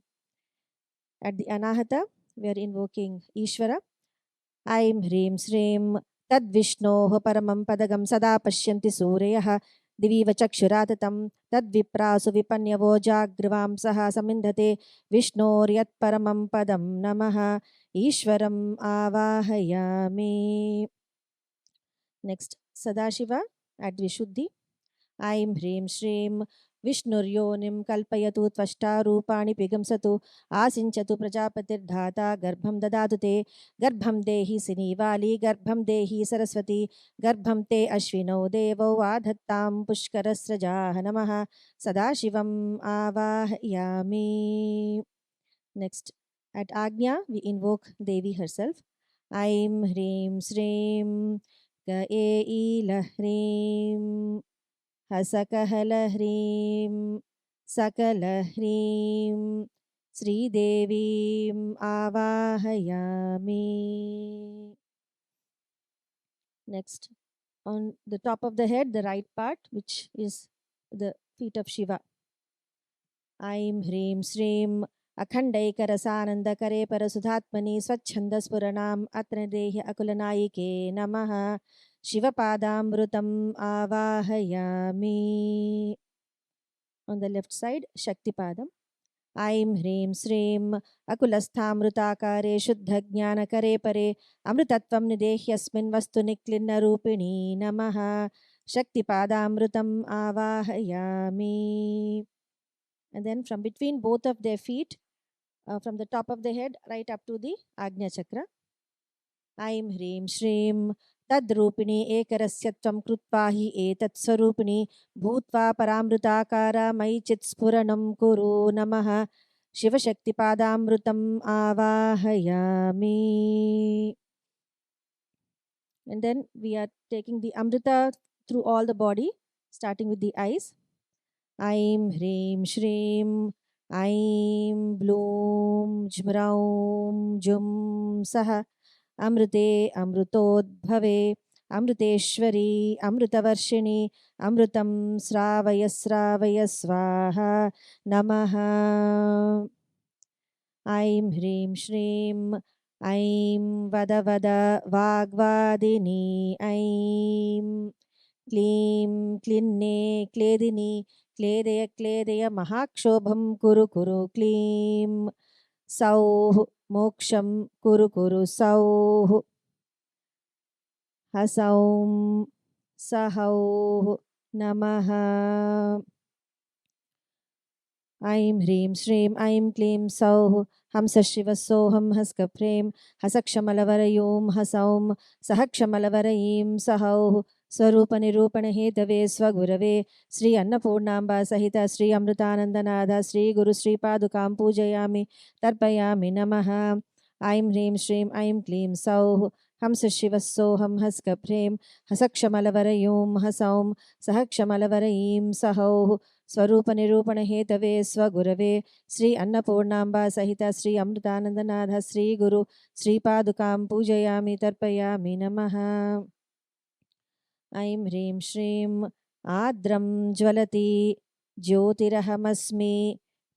At the Anahata, we are invoking Ishvara. ऐं ह्रीं श्रीं तद्विष्णोः परमं पदगं सदा पश्यन्ति सूरयः दिवीव चक्षुराततं तद्विप्रासु विपन्यवो जागृवांसः समिन्धते विष्णोर्यत्परमं पदं नमः ईश्वरम् आवाहयामि. Next, Sadashiva at Vishuddhi. ऐं ह्रीं श्रीं विष्णुर्योनिं कल्पयतु त्वष्टा रूपाणि पिगंसतु आसिञ्चतु प्रजापतिर्धाता गर्भं ददातु ते गर्भं देहि सिनीवाली गर्भं देहि सरस्वती गर्भं ते अश्विनौ देवौ आधत्तां पुष्करस्रजाः नमः Sadasivam आवाहयामि. Next, at Agnya, we invoke Devi herself. ऐं ह्रीं श्रीं ग ए ह्रीं हसकहलह्रीं सकलह्रीं श्रीदेवीम् आवाहयामि. Next, on the top of the head, the right part, which is the feet of Shiva. ऐं ह्रीं श्रीं अखण्डैकरसानन्दकरे परसुधात्मनि स्वच्छन्दस्फुरणाम् अत्र देहि अकुलनायिके नमः शिवपादामृतम् आवाहयामि. On the left side, Shakti Padam. ऐं ह्रीं श्रीं अकुलस्थामृताकारे शुद्धज्ञानकरे परे अमृतत्वं निदेह्यस्मिन् वस्तुनिक्लिन्नरूपिणी नमः शक्तिपादामृतम् आवाहयामि. And then from between both of their feet, from the top of the head right up to the Agnya Chakra. ऐं ह्रीं श्रीं तद्रूपिणी एकरस्य त्वं कृत्वा हि एतत् स्वरूपिणी भूत्वा परामृताकारा मयि चित्स्फुरणं कुरु नमः शिवशक्तिपादामृतम् आवाहयामि. And then we are taking the amrita through all the body, starting with the eyes. ऐं ह्रीं श्रीं ऐं ब्लूं ज्म्रौं जुं सः अमृते अमृतोद्भवे अमृतेश्वरी अमृतवर्षिणि अमृतं श्रावय श्रावय स्वाहा नमः. ऐं ह्रीं श्रीं ऐं वद वद वाग्वादिनी ऐं क्लीं क्लिन्ने क्लेदिनी क्लेदय क्लेदय महाक्षोभं कुरु कुरु क्लीं सौः मोक्षं कुरु कुरु सौः हसौं सहौः नमः. ऐं ह्रीं श्रीं ऐं क्लीं सौः हंसशिवः सोऽहं हस्कप्रें हसक्षमलवरयों हसौं सहक्षमलवरयीं सहौः स्वरूपनिरूपणहेतवे स्वगुरवे श्री अन्नपूर्णाम्बा सहित श्री अमृतानन्दनाथ श्री गुरुश्रीपादुकां पूजयामि तर्पयामि नमः. ऐं ह्रीं श्रीं ऐं क्लीं सौः हंसशिवः सोऽहं हस्कप्रें हसक्षमलवरयों हसौं सहक्षमलवरयीं सहौः स्वरूपनिरूपणहेतवे स्वगुरवे श्री अन्नपूर्णाम्बा सहित श्री अमृतानन्दनाथ श्री गुरु श्रीपादुकां पूजयामि तर्पयामि नमः. ऐं ह्रीं श्रीं आर्द्रं ज्वलति ज्योतिरहमस्मि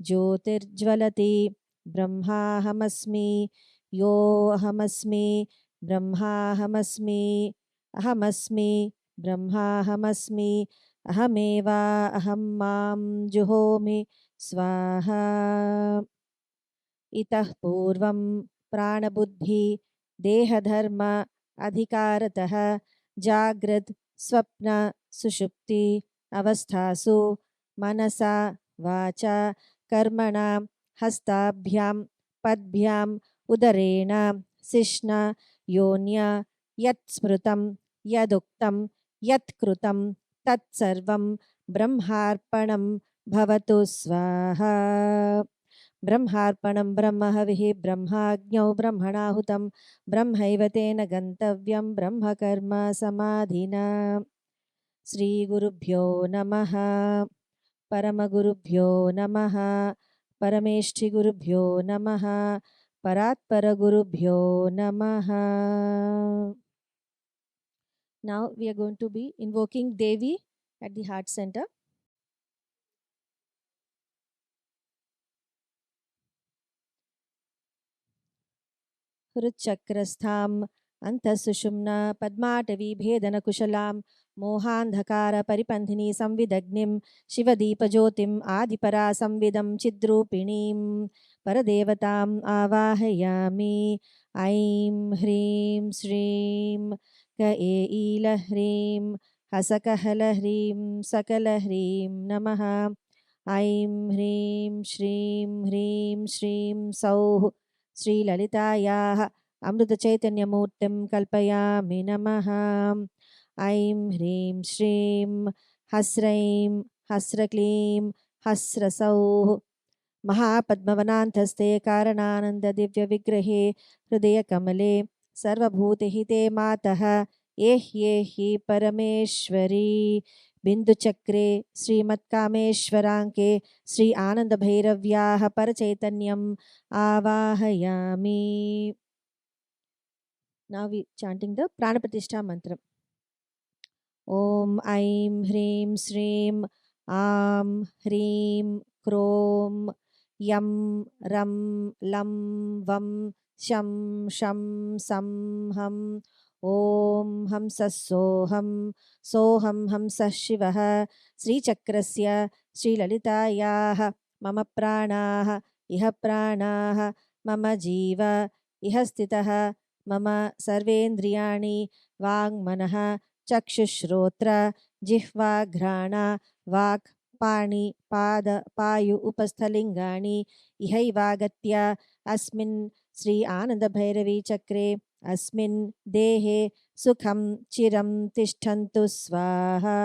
ज्योतिर्ज्वलति ब्रह्माहमस्मि योऽहमस्मि ब्रह्माहमस्मि अहमस्मि ब्रह्माहमस्मि अहमेवा अहं मां जुहोमि स्वाहा. इतः पूर्वं प्राणबुद्धि देहधर्म अधिकारतः जागृत स्वप्न सुषुप्ति अवस्थासु मनसा वाचा कर्मणा हस्ताभ्यां पद्भ्याम् उदरेण शिश्न योन्या यत् स्मृतं यदुक्तं यत्कृतं तत्सर्वं ब्रह्मार्पणं भवतु स्वाहा. ब्रह्मार्पणं ब्रह्महविः ब्रह्माग्नौ ब्रह्मणाहुतं ब्रह्मैव तेन गन्तव्यं ब्रह्मकर्म समाधिना. श्रीगुरुभ्यो नमः. परमगुरुभ्यो नमः. परमेष्ठिगुरुभ्यो नमः. परात्परगुरुभ्यो नमः. Now we are going to be invoking Devi at the heart center. हृच्चक्रस्थाम् अन्तःसुषुम्ना पद्माटवीभेदनकुशलां मोहान्धकारपरिपन्थिनी संविदग्निं शिवदीपज्योतिम् आदिपरा संविदं चिद्रूपिणीं परदेवताम् आवाहयामि. ऐं ह्रीं श्रीं ईलह्रीं हसकहलह्रीं सकलह्रीं नमः. ऐं ह्रीं श्रीं ह्रीं श्रीं सौः श्रीललितायाः अमृतचैतन्यमूर्तिं कल्पयामि नमः. ऐं ह्रीं श्रीं हस्रैं हस्रक्लीं हस्रसौः महापद्मवनान्धस्थे कारणानन्ददिव्यविग्रहे हृदयकमले सर्वभूतहिते मातः एह्येहि परमेश्वरी. बिन्दुचक्रे श्रीमत्कामेश्वराङ्के Shri आनन्दभैरव्याः परचैतन्यम् आवाहयामि. Now we chanting the Pranapratishtha mantra. Om Aim Hreem Shreem Am Hreem Krom Yam Ram Lam Vam Sham Sham Sam Ham. Om Hamsa Soham Soham Hamsa Shivah Sri Chakrasya Sri Lalitayah मम प्राणाः इह प्राणाः मम जीव इह स्थितः मम सर्वेन्द्रियाणि वाङ्मनः चक्षुश्रोत्र जिह्वा घ्राणा वाक् पाणि पाद पायु उपस्थलिङ्गानि इहैवागत्य अस्मिन् श्री आनन्दभैरवी चक्रे अस्मिन् देहे सुखं चिरं तिष्ठन्तु स्वाहा।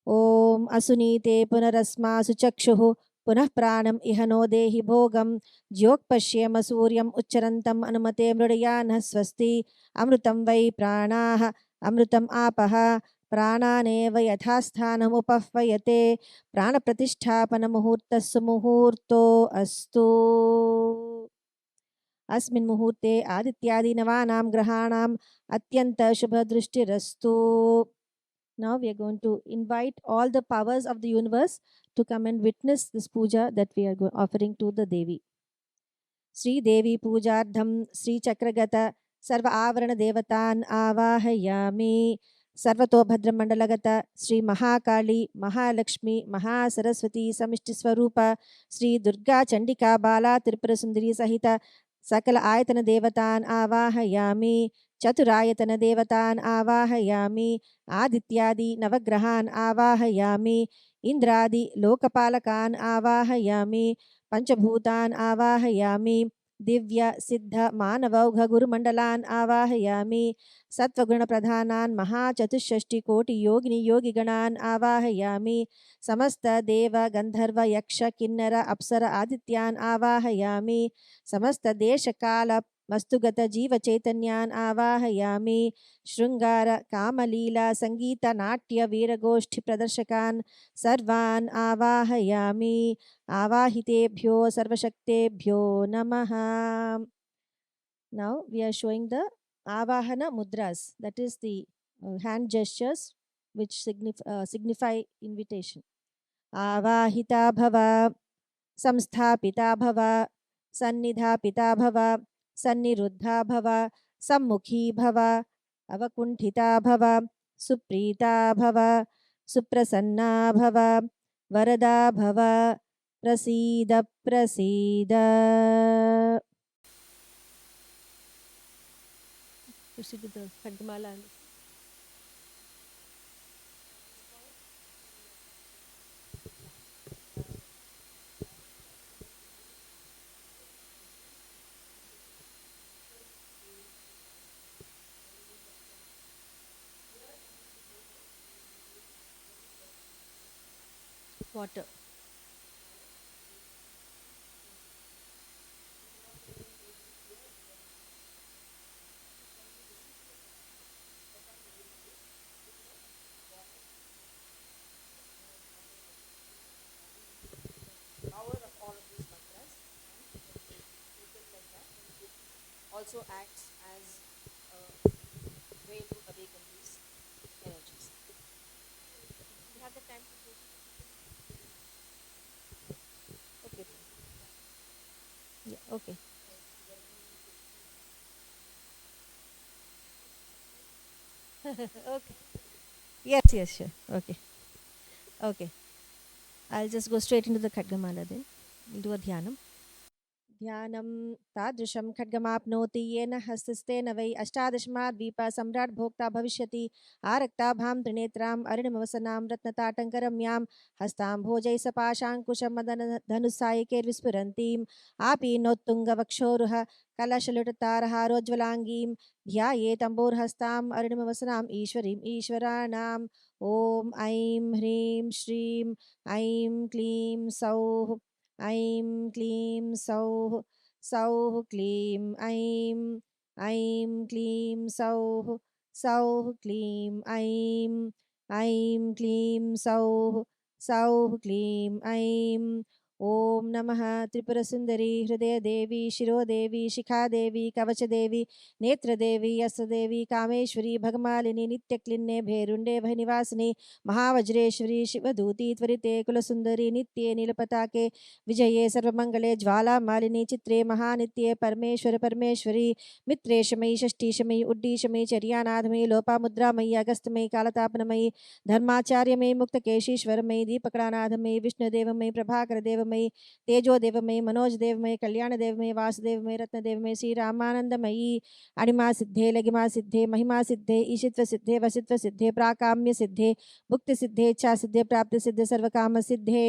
ॐ असुनीते पुनरस्मासु चक्षुः पुनः प्राणम् इह नो देहि भोगं ज्योक्पश्येम सूर्यम् उच्चरन्तम् अनुमते मृडयानः स्वस्ति अमृतं वै प्राणाः अमृतम् आपः प्राणानेव यथास्थानमुपह्वयते प्राणप्रतिष्ठापनमुहूर्तस्सु मुहूर्तो अस्तु। अस्मिन् मुहूर्ते आदित्यादिनवानां ग्रहाणाम् अत्यन्तशुभदृष्टिरस्तु। Now we are going to invite all the powers of the universe to come and witness this puja that we are offering to the Devi. Sri Devi Pujardham Sri Chakragata Sarva Avarana Devatan Avahayami Sarvato Bhadramandalagata Sri Mahakali Mahalakshmi Mahasaraswati Samishti Swarupa Sri Durga Chandika Bala Tripura Sundari Sahita Sakala Ayatana Devatan Avahayami Chaturayatana Devatan Avahayami Adityadi Navagrahan Avahayami Indradi Lokapalakan Avahayami पंचभूतान् आवाहयामि Divya सिद्ध मानवौघ गुरुमण्डलान् आवाहयामि सत्वगुणप्रधानान् महाचतुष्षष्टिकोटि योगिनी योगिगणान् आवाहयामि समस्त देव गन्धर्व यक्ष किन्नर अप्सर आदित्यान् आवाहयामि समस्त देशकाल वस्तुगत जीवचैतन्यान् आवाहयामि शृङ्गार कामलीला संगीत नाट्य वीरगोष्ठी प्रदर्शकान् सर्वान् आवाहयामि आवाहितेभ्यो सर्वशक्तेभ्यो नमः. Now we are showing the Avahana mudras, that is the hand gestures which signify invitation. Avahita bhava, samsthapita bhava, sannidhapita bhava, sanniruddha bhava, sammukhi bhava, avakunthita bhava, suprita bhava, suprasanna bhava, varada bhava, prasida prasida. Proceed with the Khadgamala. Water. Power of all of these mantras also acts as a way to awaken these energies. You have the time to do. Okay. Yeah, okay. Okay. Yes, sure. Okay. Okay. I'll just go straight into the Khadgamala then. We'll do a dhyanam. ध्यानं तादृशं खड्गमाप्नोति येन हस्तस्तेन वै अष्टादशमाद्वीप सम्राट् भोक्ता भविष्यति आरक्ताभां त्रिनेत्राम् अरुणिमवसनां रत्नताटङ्करम्यां हस्तां भोजैः सपाशाङ्कुशमदनधनुस्सायकैर्विस्फुरन्तीम् आपीनोत्तुङ्गवक्षोरुह कलशलुटतारहारोज्ज्वलाङ्गीं ध्यायेतम्बोर्हस्ताम् अरुणिमवसनाम् ईश्वरीम् ईश्वराणाम् ॐ ऐं ह्रीं श्रीं ऐं क्लीं सौः ऐं क्लीं सौः सौः क्लीं ऐं ऐं क्लीं सौः सौः क्लीं ऐं ऐं क्लीं सौः सौः क्लीं ऐं ॐ नमः त्रिपुरसुन्दरी हृदयदेवी शिरोदेवी शिखादेवी कवचदेवी नेत्रदेवी यस्देवी कामेश्वरी भगमालिनी नित्यक्लिन्ने भैरुण्डे भयनिवासिनी महावज्रेश्वरी शिवदूती त्वरिते कुलसुन्दरी नित्ये नीलपताके विजये सर्वमङ्गले ज्वालामालिनी चित्रे महानित्ये परमेश्वर परमेश्वरी मित्रेशमयी षष्ठीशमयी उड्डीशमयी चर्यानाथमयी लोपामुद्रामयी अगस्तमयी कालतापनमयी धर्माचार्यमयी मुक्तकेशीश्वरमयी दीपकलानाथमयी विष्णुदेवमयी प्रभाकरदेवमयी तेजोदेवमयी मनोजदेवमयी कल्याणदेवमयी वासुदेवमयी रत्नदेवमयी श्रीरामानन्दमयी अणिमा सिद्धे लगिमा सिद्धे महिमा सिद्धे ईशित्व सिद्धे वसित्व सिद्धे प्राकाम्य सिद्धे भुक्ति सिद्धे इच्छा सिद्धे प्राप्ति सिद्धे सर्वकाम सिद्धे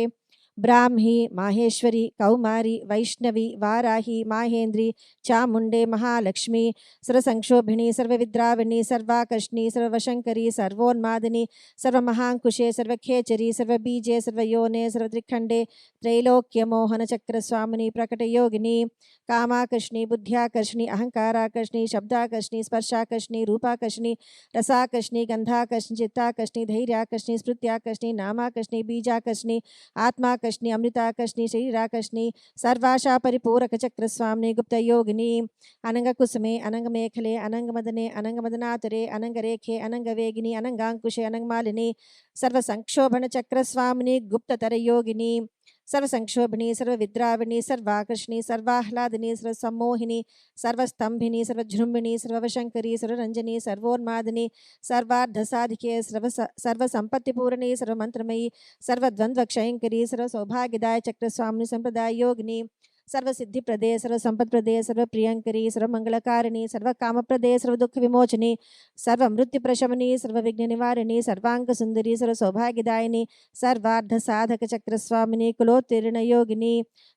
ब्राह्मी माहेश्वरी कौमारी वैष्णवी वाराही माहेन्द्री चामुण्डे महालक्ष्मी सर्वसंक्षोभिणी सर्वविद्राविणी सर्वाकर्षणी सर्वशंकरी सर्वोन्मादिनी सर्वमहाङ्कुशे सर्वखेचरी सर्वबीजे सर्वयोने सर्वत्रिखण्डे त्रैलोक्यमोहनचक्रस्वामिनी प्रकटयोगिनी कामाकर्षणी बुद्ध्याकर्षणी अहंकाराकर्षणी शब्दाकर्षणी स्पर्शाकर्षणी रूपाकर्षणी रसाकर्षणी गंधाकर्षणी चित्ताकर्षणी धैर्याकर्षणी स्मृत्याकर्षणी नामाकर्षणी बीजाकर्षणी आत्माकर्षणी अमृताकर्षणी शरीराकर्षणी सर्वाशा परिपूरक चक्रस्वामिनी गुप्तयोगिनी अनंगकुसुमे अनंगमेखले अनंगमदने अनंगमदनातुरे अनंगरेखे अनंगवेगिनी अनंगांकुशे अनंगमालिनी सर्वसंक्षोभण चक्रस्वामिनी गुप्ततरयोगिनी सर्वसंक्षोभिनी सर्वविद्राविणी सर्वाकर्षणी सर्वाह्लादिनी सर्वसम्मोहिनी सर्वस्तंभिनी सर्वजृंभिणी सर्ववशंकरी सर्वरंजनी सर्वोन्मादिनी सर्वार्धसाधिके सर्वसंपत्तिपूरणी सर्वमंत्रमयी सर्वद्वंद्वक्षयंकरी सर्वसौभाग्यदाय चक्रस्वामिनी संप्रदाय योगिनी सर्वसिद्धिप्रदे सर्वसंपत्प्रदे सर्वप्रियंकरी सर्वमंगलकारिणी सर्वकामप्रदे सर्वदुःखविमोचनी सर्वमृत्युप्रशमनी सर्वविघ्ननिवारिणी सर्वांगसुंदरी सर्वसौभाग्यदायिनी सर्वार्धसाधकचक्रस्वामिनी कुलोत्तीर्णयोगिनी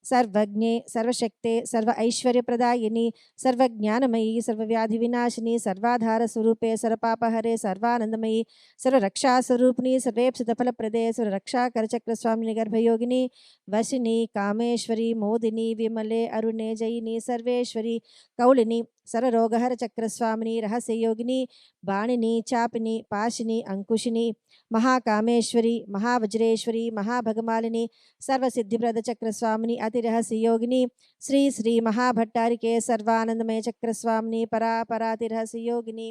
सर्वज्ञे सर्वशक्ते सर्व ऐश्वर्यप्रदायिनी सर्वज्ञानमयी सर्वव्याधिविनाशिनी सर्वाधारस्वरूपे सर्वपापहरे सर्वानंदमयी सर्वरक्षास्वरूपिणी सर्वेप्सितफलप्रदे सर्वरक्षाकरचक्रस्वामिनी गर्भयोगिनी वशिनी कामेश्वरी मोदिनी विमले अरुणे जयिनी सर्वेश्वरी कौलिनी सर्वरोगहर चक्रस्वामिनी रहस्ययोगिनी बाणिनी चापिनी पाशिनी अंकुशिनी महाकामेश्वरी महावज्रेश्वरी महाभगमालिनी सर्वसिद्धिप्रद चक्रस्वामिनी अतिरहस्ययोगिनी श्री श्री महाभट्टारिके सर्वानंदमय चक्रस्वामिनी परापरातिरहस्ययोगिनी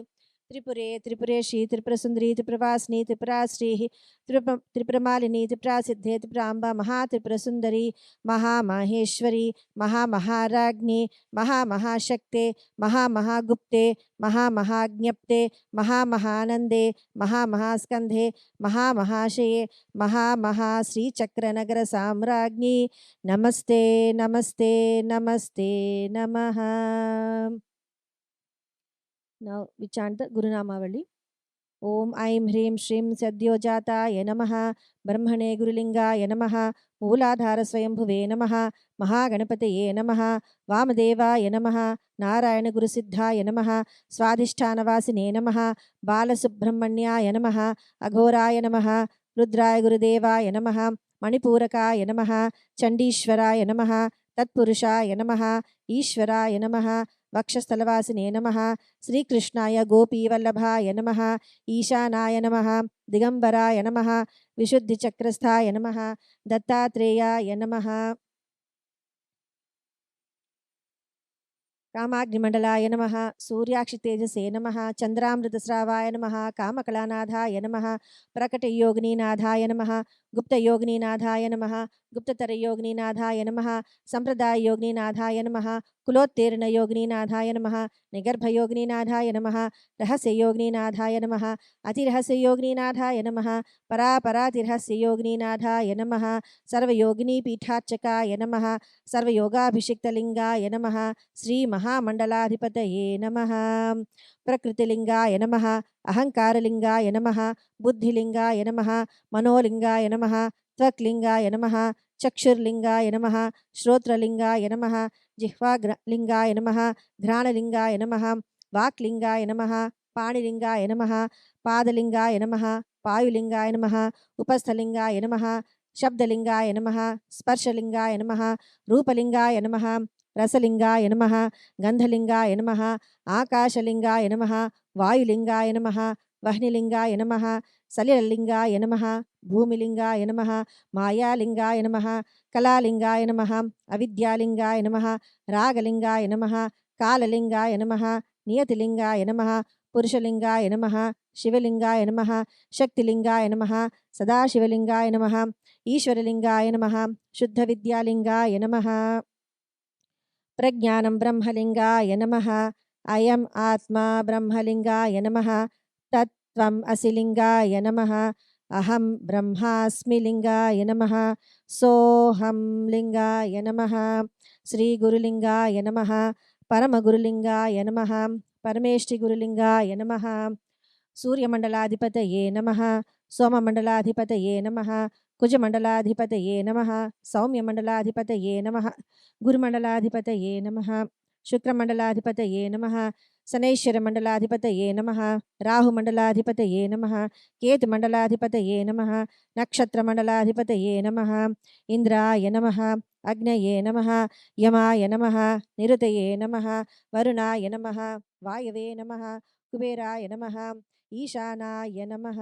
त्रिपुरे त्रिपुरेशी त्रिपुरसुंदरी त्रिपुरवासिनी त्रिपुराश्री त्रिपुरमालिनी त्रिपुरासिद्धे त्रिपुरांबा महात्रिपुरसुंदरी महामाहेश्वरी महामहाराज्ञी महामहाशक्ते महामहागुप्ते महामहाज्ञप्ते महामहानंदे महामहास्कंधे महामहाशये महामहाश्रीचक्रनगर साम्राज्ञी नमस्ते नमस्ते नमस्ते नमः. Now we chant the Guru Namavali. Om Aim Hrim Shrim Sadyojataye Namaha Brahmane Gurulingaya Namaha Mooladhara Swayambhuve Namaha Mahaganapataye Namaha Vamadevaya Namaha Narayana Guru Siddhaya Namaha Swadhishthanavasine Namaha Balasubramanyaya Namaha Aghoraya Namaha Rudraya Gurudevaya Namaha Manipurakaya Namaha Chandishwaraya Namaha Tatpurushaya Namaha Ishwaraya Namaha वक्षस्थलवासिने नमः श्रीकृष्णाय गोपीवल्लभाय नमः ईशानाय नमः दिगंबराय नमः विशुद्धिचक्रस्थाय नमः दत्तात्रेयाय नमः कामाग्निमण्डलाय नमः सूर्याक्षतेजसे नमः चन्द्रामृतस्रावाय नमः कामकलानाथाय नमः प्रकटयोगिनीनाथाय नमः गुप्तयोगिनीनाथाय नमः गुप्ततरयोगिनीनाथाय नमः संप्रदाययोगिनीनाथाय नमः कुलोत्तीर्णयोगिनीनाथाय नमः निगर्भयोगिनीनाथाय नमः रहस्ययोगिनीनाथाय नमः अतिरहस्ययोगिनीनाथाय नमः परापरातिरहस्ययोगिनीनाथाय नमः सर्वयोगिनीपीठार्चकाय नमः सर्वयोगाभिषिक्तलिंगाय नमः श्री महामंडलाधिपतये नमः प्रकृतिलिंगाय नमः अहंकारलिंगाय नमः बुद्धिलिंगाय नमः मनोलिंगाय नमः त्वक्लिंगाय नमः चक्षुर्लिंगाय नमः श्रोत्रलिंगाय नमः जिह्वालिंगाय नमः घ्राणलिंगाय नमः वाक्लिंगाय नमः पाणिलिंगाय नमः पादलिंगाय नमः पायुलिंगाय नमः उपस्थलिंगाय नमः शब्दलिंगाय नमः स्पर्शलिंगाय नमः रूपलिंगाय नमः रसलिंगाय नमः गंधलिंगाय नमः आकाशलिंगाय नमः वायुलिंगाय नमः वह्निलिंगाय नमः Salilingaya Namaha, Bhumilingaya Namaha, Mayalingaya Namaha, Kalalingaya Namaha, Avidyalingaya Namaha, Ragalingaya Namaha, Kalalingaya Namaha, Niyatilingaya Namaha, Purushalingaya Namaha, Shivalingaya Namaha, Shaktilingaya Namaha, Sadashivalingaya Namaha, Ishwaralingaya Namaha, Shuddha Vidyalingaya Namaha, Prajnanam Brahmalingaya Namaha, Ayam Atma Brahmalingaya Namaha, Tattvam Asilingaya Namaha, Aham Brahmasmi Lingaya Namaha, Soham Lingaya Namaha, Sri Gurulingaya Namaha, Paramagurulingaya Namaha, Parameshti Gurulingaya Namaha, सूर्यमण्डलाधिपतये नमः सोममण्डलाधिपतये नमः कुजमण्डलाधिपतये नमः सौम्यमण्डलाधिपतये नमः गुरुमण्डलाधिपतये नमः शुक्रमण्डलाधिपतये नमः शनैश्वरमण्डलाधिपतये नमः राहुमण्डलाधिपतये नमः केतुमण्डलाधिपतये नमः नक्षत्रमण्डलाधिपतये नमः इन्द्राय नमः अग्नये नमः यमाय नमः निरुतये नमः वरुणाय नमः वायवे नमः कुबेराय नमः ईशानाय नमः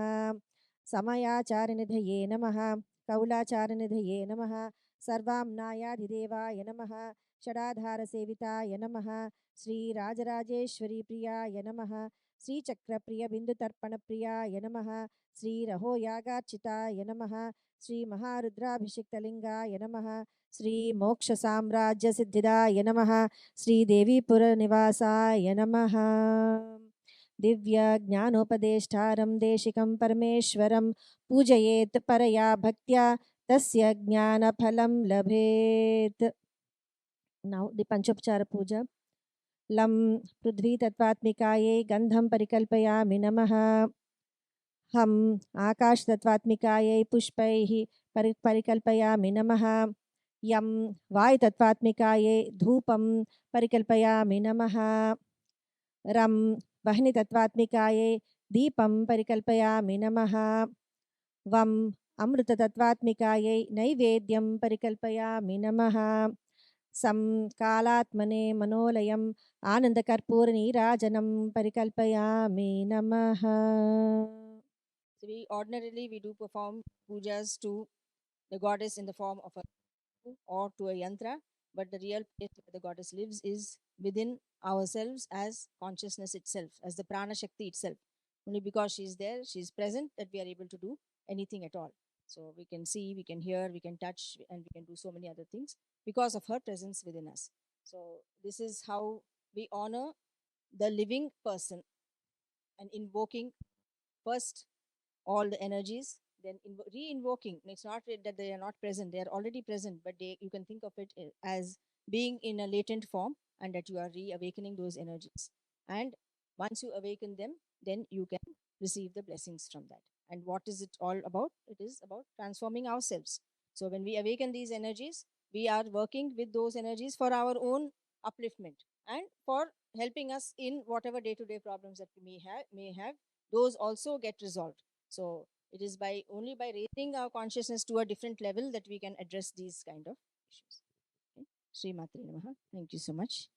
समयाचारनिधये नमः कौलाचारनिधये नमः सर्वाम्नायाधिदेवाय नमः षडाधारसेविताय नमः श्रीराजराजेश्वरी प्रियाय नमः श्रीचक्रप्रियबिन्दुतर्पणप्रियाय नमः श्रीरहोयागार्चिताय नमः श्रीमहारुद्राभिषिक्तलिङ्गाय नमः श्रीमोक्षसाम्राज्यसिद्धिदाय नमः श्रीदेवीपुरनिवासाय नमः दिव्यज्ञानोपदेष्टारं देशिकं परमेश्वरं पूजयेत् परया भक्त्या तस्य ज्ञानफलं लभेत्. Now the Panchopachara Puja. लं पृथ्वीतत्त्वात्मिकायै गन्धं परिकल्पयामि नमः. हम आकाशतत्त्वात्मिकायै पुष्पैः परिकल्पयामि नमः. यं वायुतत्त्वात्मिकायै धूपं परिकल्पयामि नमः. रं वह्नितत्त्वात्मिकायै दीपं परिकल्पयामि नमः. वं अमृततत्त्वात्मिकायै नैवेद्यं परिकल्पयामि नमः. सं कालात्मने मनोलयम् आनन्दकर्पूरनीराजनं परिकल्पयामि नमः. So we ordinarily we do perform pujas to the goddess in the form of a or to a yantra, but the real place where the goddess lives is within ourselves as consciousness itself, as the prana shakti itself. Only because she is there, she is present, that we are able to do anything at all. So we can see, we can hear, we can touch, and we can do so many other things because of her presence within us. So this is how we honor the living person and invoking first all the energies, then re-invoking. It's not that they are not present, they are already present, but you can think of it as being in a latent form, and that you are reawakening those energies. And once you awaken them, then you can receive the blessings from that. And what is it all about? It is about transforming ourselves. So when we awaken these energies, we are working with those energies for our own upliftment and for helping us in whatever day-to-day problems that we may have, those also get resolved. So it is by only by raising our consciousness to a different level that we can address these kind of issues. Okay. Sri Matre Namaha. Thank you so much.